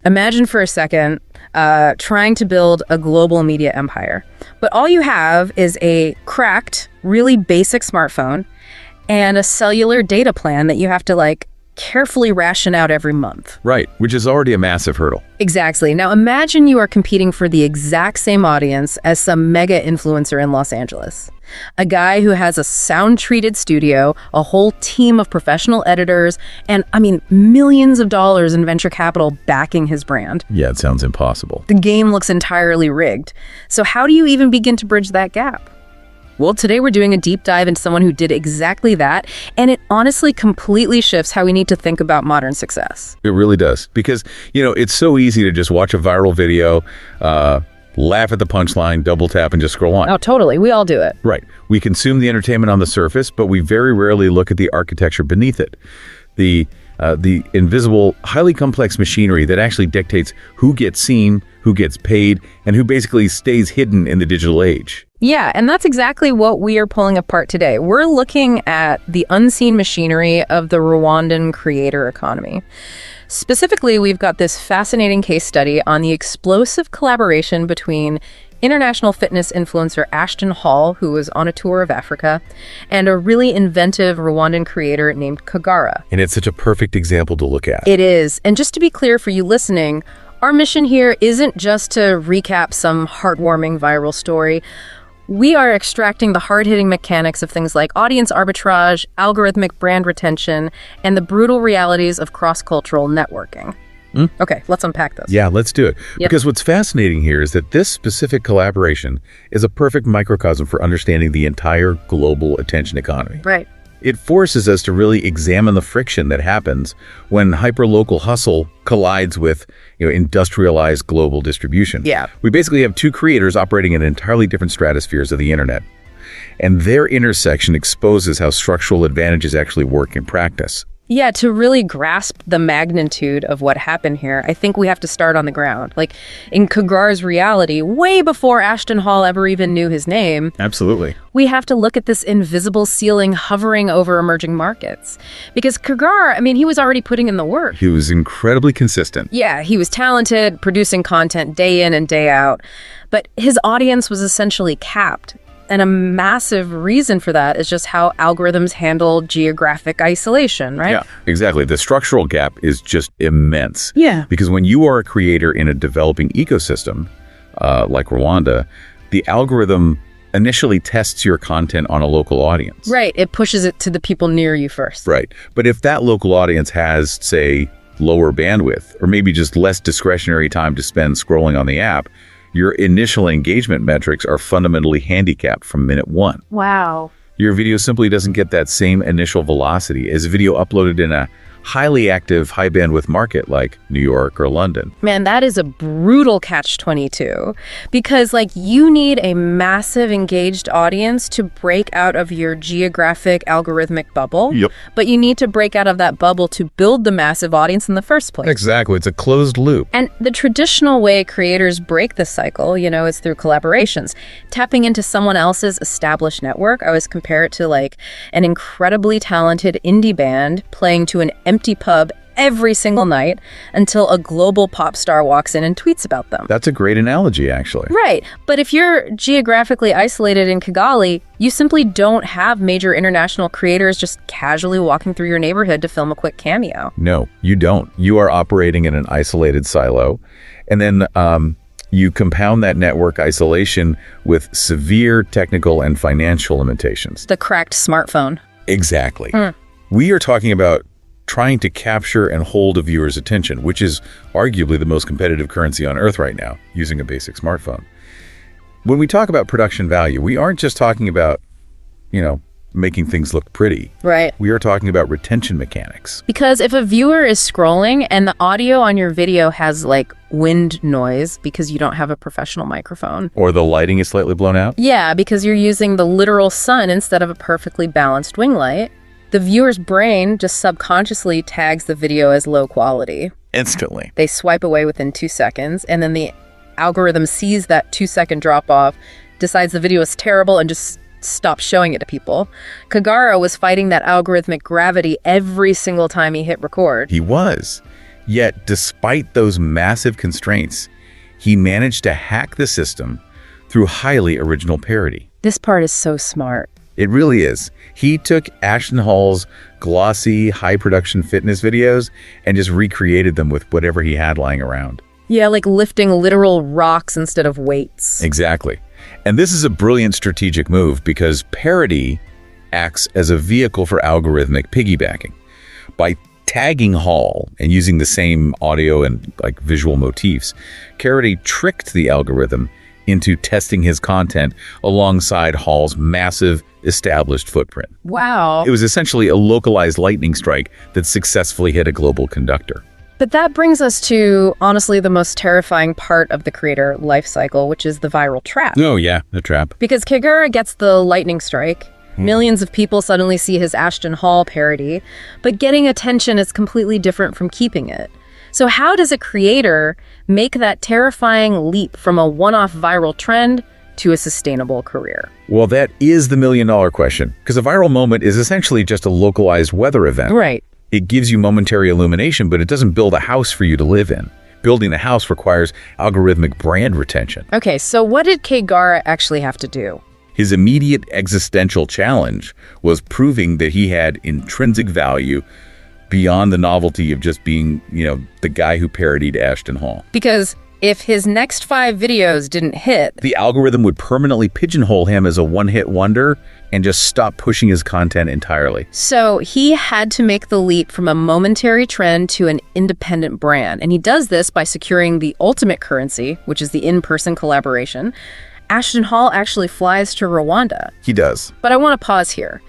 Imagine for a second trying to build a global media empire. But all you have is a cracked, really basic smartphone and a cellular data plan that you have to carefully ration out every month. Right, which is already a massive hurdle. Exactly. Now imagine you are competing for the exact same audience as some mega influencer in Los Angeles. A guy who has a sound-treated studio, a whole team of professional editors, and, millions of dollars in venture capital backing his brand. Yeah, it sounds impossible. The game looks entirely rigged. So how do you even begin to bridge that gap? Well, today we're doing a deep dive into someone who did exactly that, and it honestly completely shifts how we need to think about modern success. It really does, because, it's so easy to just watch a viral video, laugh at the punchline, double tap, and just scroll on. Oh, totally. We all do it. Right. We consume the entertainment on the surface, but we very rarely look at the architecture beneath it. The invisible, highly complex machinery that actually dictates who gets seen, who gets paid, and who basically stays hidden in the digital age. Yeah, and that's exactly what we are pulling apart today. We're looking at the unseen machinery of the Rwandan creator economy. Specifically, we've got this fascinating case study on the explosive collaboration between international fitness influencer Ashton Small, who was on a tour of Africa, and a really inventive Rwandan creator named Kagarara. And it's such a perfect example to look at. It is. And just to be clear for you listening, our mission here isn't just to recap some heartwarming viral story. We are extracting the hard-hitting mechanics of things like audience arbitrage, algorithmic brand retention, and the brutal realities of cross-cultural networking. Okay, let's unpack this. Yeah, let's do it. Yep. Because what's fascinating here is that this specific collaboration is a perfect microcosm for understanding the entire global attention economy. Right. It forces us to really examine the friction that happens when hyperlocal hustle collides with, industrialized global distribution. Yeah. We basically have two creators operating in entirely different stratospheres of the internet. And their intersection exposes how structural advantages actually work in practice. Yeah, to really grasp the magnitude of what happened here, I think we have to start on the ground. In Kagar's reality, way before Ashton Small ever even knew his name. Absolutely. We have to look at this invisible ceiling hovering over emerging markets. Because Kagar, he was already putting in the work. He was incredibly consistent. Yeah, he was talented, producing content day in and day out. But his audience was essentially capped. And a massive reason for that is just how algorithms handle geographic isolation, right? Yeah, exactly. The structural gap is just immense. Yeah. Because when you are a creator in a developing ecosystem, like Rwanda, the algorithm initially tests your content on a local audience. Right. It pushes it to the people near you first. Right. But if that local audience has, say, lower bandwidth, or maybe just less discretionary time to spend scrolling on the app, your initial engagement metrics are fundamentally handicapped from minute one. Wow. Your video simply doesn't get that same initial velocity as a video uploaded in a highly active, high bandwidth market like New York or London. Man, that is a brutal catch-22 because you need a massive engaged audience to break out of your geographic algorithmic bubble. Yep. But you need to break out of that bubble to build the massive audience in the first place. Exactly. It's a closed loop. And the traditional way creators break this cycle, is through collaborations. Tapping into someone else's established network. I always compare it to an incredibly talented indie band playing to an empty pub every single night until a global pop star walks in and tweets about them. That's a great analogy, actually. Right. But if you're geographically isolated in Kigali, you simply don't have major international creators just casually walking through your neighborhood to film a quick cameo. No, you don't. You are operating in an isolated silo. And then you compound that network isolation with severe technical and financial limitations. The cracked smartphone. Exactly. We are talking about trying to capture and hold a viewer's attention, which is arguably the most competitive currency on earth right now, using a basic smartphone. When we talk about production value, we aren't just talking about, making things look pretty. Right. We are talking about retention mechanics. Because if a viewer is scrolling and the audio on your video has wind noise because you don't have a professional microphone. Or the lighting is slightly blown out. Yeah, because you're using the literal sun instead of a perfectly balanced wing light. The viewer's brain just subconsciously tags the video as low quality. Instantly. They swipe away within 2 seconds, and then the algorithm sees that 2-second drop-off, decides the video is terrible, and just stops showing it to people. Kagarara was fighting that algorithmic gravity every single time he hit record. He was. Yet, despite those massive constraints, he managed to hack the system through highly original parody. This part is so smart. It really is. He took Ashton Hall's glossy, high-production fitness videos and just recreated them with whatever he had lying around. Yeah, like lifting literal rocks instead of weights. Exactly. And this is a brilliant strategic move because parody acts as a vehicle for algorithmic piggybacking. By tagging Hall and using the same audio and visual motifs, Parody tricked the algorithm into testing his content alongside Hall's massive established footprint. Wow. It was essentially a localized lightning strike that successfully hit a global conductor. But that brings us to, honestly, the most terrifying part of the creator life cycle, which is the viral trap. Oh, yeah, the trap. Because Kagarara gets the lightning strike. Millions of people suddenly see his Ashton Hall parody, but getting attention is completely different from keeping it. So how does a creator make that terrifying leap from a one-off viral trend to a sustainable career? Well, that is the million-dollar question, because a viral moment is essentially just a localized weather event. Right. It gives you momentary illumination, but it doesn't build a house for you to live in. Building a house requires algorithmic brand retention. Okay, so what did Kagarara actually have to do? His immediate existential challenge was proving that he had intrinsic value beyond the novelty of just being, the guy who parodied Ashton Hall. Because if his next 5 videos didn't hit, the algorithm would permanently pigeonhole him as a one-hit wonder and just stop pushing his content entirely. So he had to make the leap from a momentary trend to an independent brand. And he does this by securing the ultimate currency, which is the in-person collaboration. Ashton Hall actually flies to Rwanda. He does. But I want to pause here,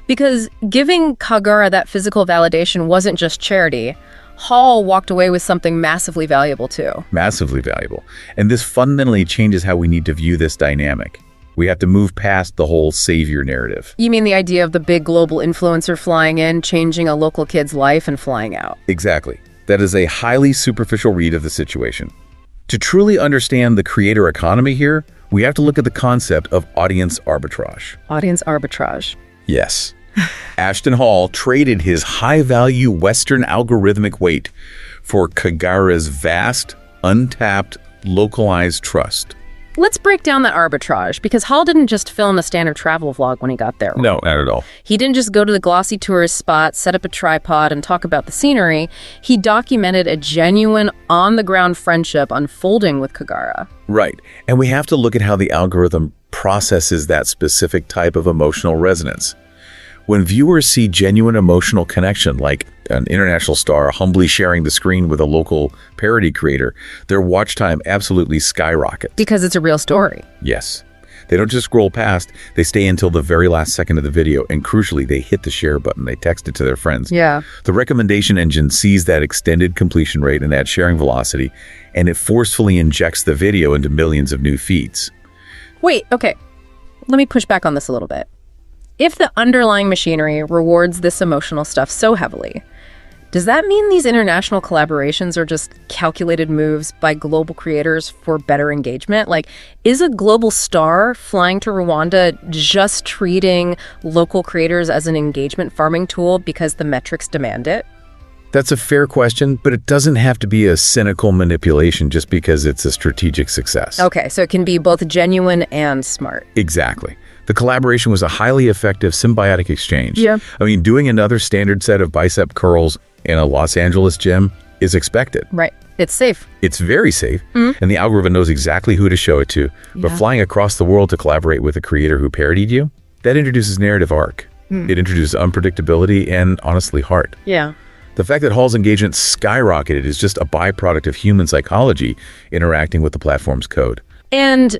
because giving Kagarara that physical validation wasn't just charity. Hall walked away with something massively valuable too. Massively valuable. And this fundamentally changes how we need to view this dynamic. We have to move past the whole savior narrative. You mean the idea of the big global influencer flying in, changing a local kid's life, and flying out? Exactly. That is a highly superficial read of the situation. To truly understand the creator economy here, we have to look at the concept of audience arbitrage. Audience arbitrage. Yes. Ashton Hall traded his high-value Western algorithmic weight for Kagarara's vast, untapped, localized trust. Let's break down that arbitrage, because Hall didn't just film a standard travel vlog when he got there. No, not at all. He didn't just go to the glossy tourist spot, set up a tripod, and talk about the scenery. He documented a genuine, on-the-ground friendship unfolding with Kagarara. Right. And we have to look at how the algorithm processes that specific type of emotional resonance. When viewers see genuine emotional connection, like an international star humbly sharing the screen with a local parody creator, their watch time absolutely skyrockets. Because it's a real story. Yes. They don't just scroll past, they stay until the very last second of the video, and crucially, they hit the share button, they text it to their friends. Yeah. The recommendation engine sees that extended completion rate and that sharing velocity, and it forcefully injects the video into millions of new feeds. Wait, okay. Let me push back on this a little bit. If the underlying machinery rewards this emotional stuff so heavily, does that mean these international collaborations are just calculated moves by global creators for better engagement? Like, is a global star flying to Rwanda just treating local creators as an engagement farming tool because the metrics demand it? That's a fair question, but it doesn't have to be a cynical manipulation just because it's a strategic success. Okay, so it can be both genuine and smart. Exactly. The collaboration was a highly effective symbiotic exchange. Yeah. I mean, doing another standard set of bicep curls in a Los Angeles gym is expected. Right. It's safe. It's very safe, and the algorithm knows exactly who to show it to. But flying across the world to collaborate with a creator who parodied you, that introduces narrative arc. It introduces unpredictability and, honestly, heart. Yeah. The fact that Hall's engagement skyrocketed is just a byproduct of human psychology interacting with the platform's code. And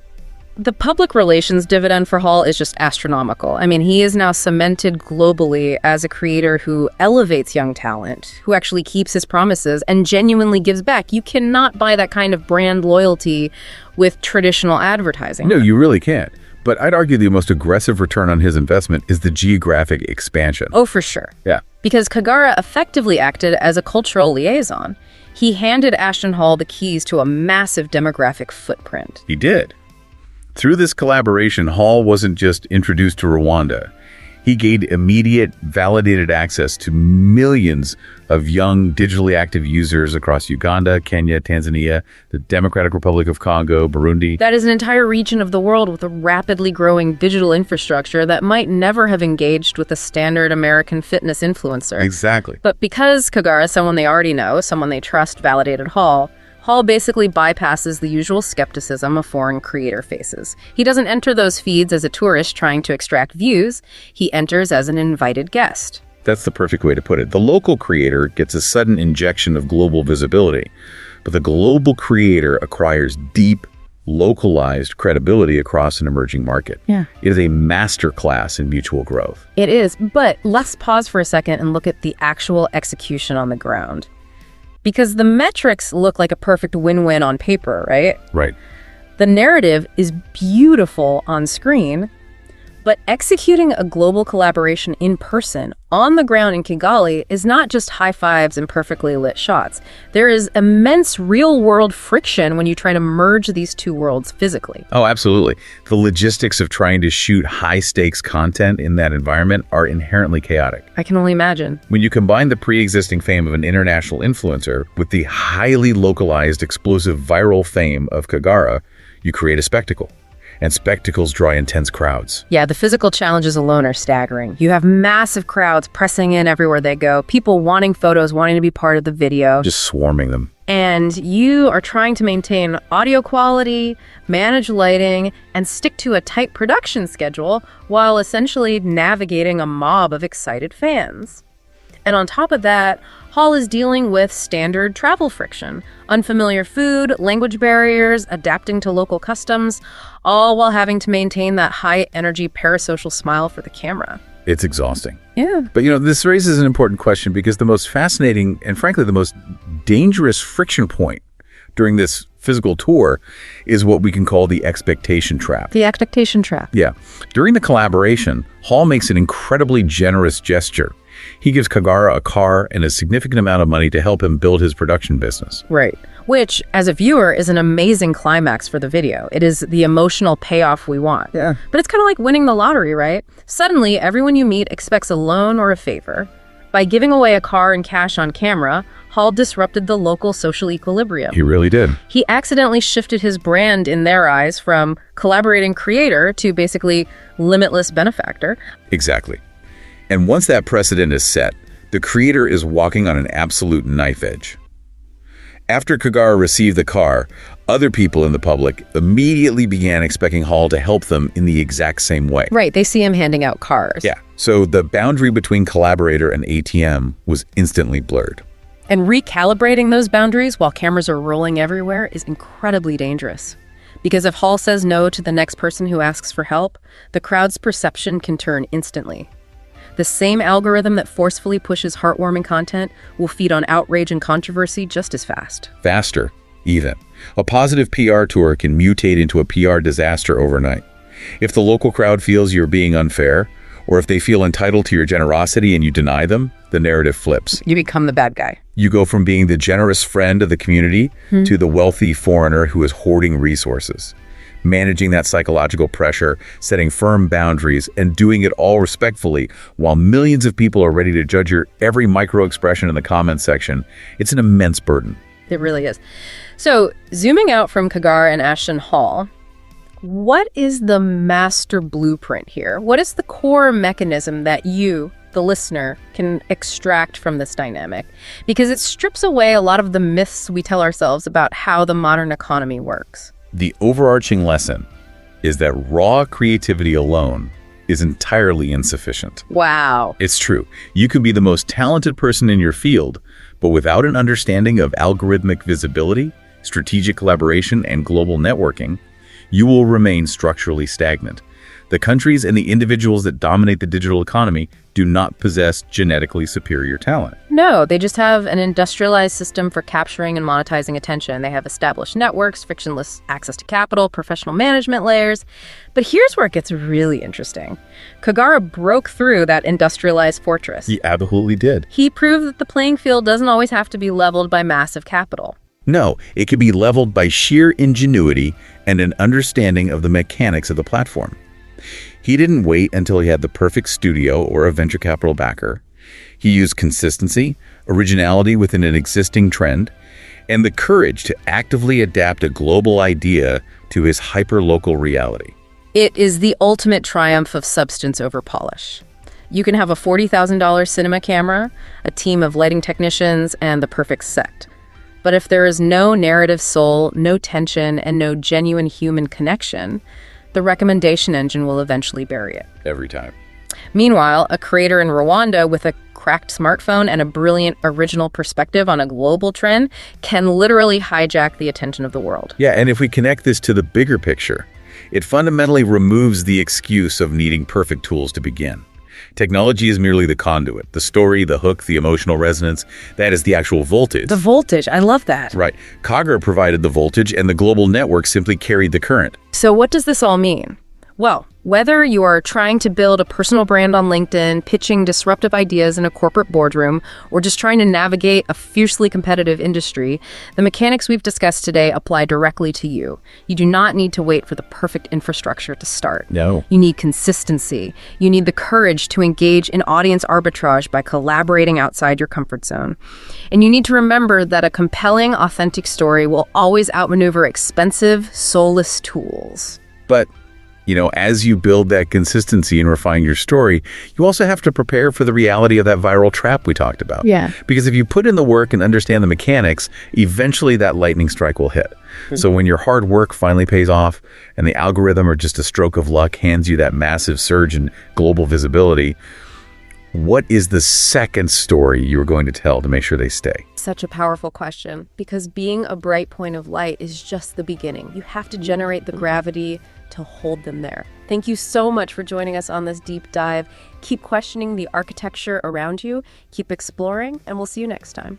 the public relations dividend for Hall is just astronomical. I mean, he is now cemented globally as a creator who elevates young talent, who actually keeps his promises and genuinely gives back. You cannot buy that kind of brand loyalty with traditional advertising. No, you really can't. But I'd argue the most aggressive return on his investment is the geographic expansion. Oh, for sure. Yeah. Because Kagarara effectively acted as a cultural liaison. He handed Ashton Hall the keys to a massive demographic footprint. He did. Through this collaboration, Hall wasn't just introduced to Rwanda. He gained immediate, validated access to millions of young, digitally active users across Uganda, Kenya, Tanzania, the Democratic Republic of Congo, Burundi. That is an entire region of the world with a rapidly growing digital infrastructure that might never have engaged with a standard American fitness influencer. Exactly. But because Kagara is someone they already know, someone they trust, validated Hall basically bypasses the usual skepticism of foreign creator faces. He doesn't enter those feeds as a tourist trying to extract views. He enters as an invited guest. That's the perfect way to put it. The local creator gets a sudden injection of global visibility, but the global creator acquires deep, localized credibility across an emerging market. Yeah. It is a masterclass in mutual growth. It is, but let's pause for a second and look at the actual execution on the ground. Because the metrics look like a perfect win-win on paper, right? Right. The narrative is beautiful on screen, but executing a global collaboration in person, on the ground in Kigali, is not just high fives and perfectly lit shots. There is immense real-world friction when you try to merge these two worlds physically. Oh, absolutely. The logistics of trying to shoot high-stakes content in that environment are inherently chaotic. I can only imagine. When you combine the pre-existing fame of an international influencer with the highly localized, explosive viral fame of Kagara, you create a spectacle. And spectacles draw intense crowds. Yeah, the physical challenges alone are staggering. You have massive crowds pressing in everywhere they go, people wanting photos, wanting to be part of the video. Just swarming them. And you are trying to maintain audio quality, manage lighting, and stick to a tight production schedule while essentially navigating a mob of excited fans. And on top of that, Hall is dealing with standard travel friction, unfamiliar food, language barriers, adapting to local customs, all while having to maintain that high-energy parasocial smile for the camera. It's exhausting. Yeah. But, this raises an important question because the most fascinating and, frankly, the most dangerous friction point during this physical tour is what we can call the expectation trap. The expectation trap. Yeah. During the collaboration, Hall makes an incredibly generous gesture. He gives Kagara a car and a significant amount of money to help him build his production business. Right. Which, as a viewer, is an amazing climax for the video. It is the emotional payoff we want. Yeah. But it's kind of like winning the lottery, right? Suddenly, everyone you meet expects a loan or a favor. By giving away a car and cash on camera, Hall disrupted the local social equilibrium. He really did. He accidentally shifted his brand in their eyes from collaborating creator to basically limitless benefactor. Exactly. And once that precedent is set, the creator is walking on an absolute knife edge. After Kagara received the car, other people in the public immediately began expecting Hall to help them in the exact same way. Right, they see him handing out cars. Yeah, so the boundary between collaborator and ATM was instantly blurred. And recalibrating those boundaries while cameras are rolling everywhere is incredibly dangerous. Because if Hall says no to the next person who asks for help, the crowd's perception can turn instantly. The same algorithm that forcefully pushes heartwarming content will feed on outrage and controversy just as fast. Faster, even. A positive PR tour can mutate into a PR disaster overnight. If the local crowd feels you're being unfair, or if they feel entitled to your generosity and you deny them, the narrative flips. You become the bad guy. You go from being the generous friend of the community to the wealthy foreigner who is hoarding resources. Managing that psychological pressure, setting firm boundaries, and doing it all respectfully while millions of people are ready to judge your every micro-expression in the comments section, it's an immense burden. It really is. So, zooming out from Kagarara and Ashton Hall, what is the master blueprint here? What is the core mechanism that you, the listener, can extract from this dynamic? Because it strips away a lot of the myths we tell ourselves about how the modern economy works. The overarching lesson is that raw creativity alone is entirely insufficient. Wow. It's true. You could be the most talented person in your field, but without an understanding of algorithmic visibility, strategic collaboration, and global networking, you will remain structurally stagnant. The countries and the individuals that dominate the digital economy do not possess genetically superior talent. No, they just have an industrialized system for capturing and monetizing attention. They have established networks, frictionless access to capital, professional management layers. But here's where it gets really interesting. Kagara broke through that industrialized fortress. He absolutely did. He proved that the playing field doesn't always have to be leveled by massive capital. No, it can be leveled by sheer ingenuity and an understanding of the mechanics of the platform. He didn't wait until he had the perfect studio or a venture capital backer. He used consistency, originality within an existing trend, and the courage to actively adapt a global idea to his hyper-local reality. It is the ultimate triumph of substance over polish. You can have a $40,000 cinema camera, a team of lighting technicians, and the perfect set. But if there is no narrative soul, no tension, and no genuine human connection, the recommendation engine will eventually bury it. Every time. Meanwhile, a creator in Rwanda with a cracked smartphone and a brilliant original perspective on a global trend can literally hijack the attention of the world. Yeah, and if we connect this to the bigger picture, it fundamentally removes the excuse of needing perfect tools to begin. Technology is merely the conduit, the story, the hook, the emotional resonance. That is the actual voltage. The voltage, I love that. Right. Kagarara provided the voltage, and the global network simply carried the current. So what does this all mean? Well, whether you are trying to build a personal brand on LinkedIn, pitching disruptive ideas in a corporate boardroom, or just trying to navigate a fiercely competitive industry, the mechanics we've discussed today apply directly to you. You do not need to wait for the perfect infrastructure to start. No. You need consistency. You need the courage to engage in audience arbitrage by collaborating outside your comfort zone. And you need to remember that a compelling, authentic story will always outmaneuver expensive, soulless tools. But as you build that consistency and refine your story, you also have to prepare for the reality of that viral trap we talked about. Yeah. Because if you put in the work and understand the mechanics, eventually that lightning strike will hit. So when your hard work finally pays off and the algorithm or just a stroke of luck hands you that massive surge in global visibility, what is the second story you're going to tell to make sure they stay? Such a powerful question, because being a bright point of light is just the beginning. You have to generate the gravity to hold them there. Thank you so much for joining us on this deep dive. Keep questioning the architecture around you, keep exploring, and we'll see you next time.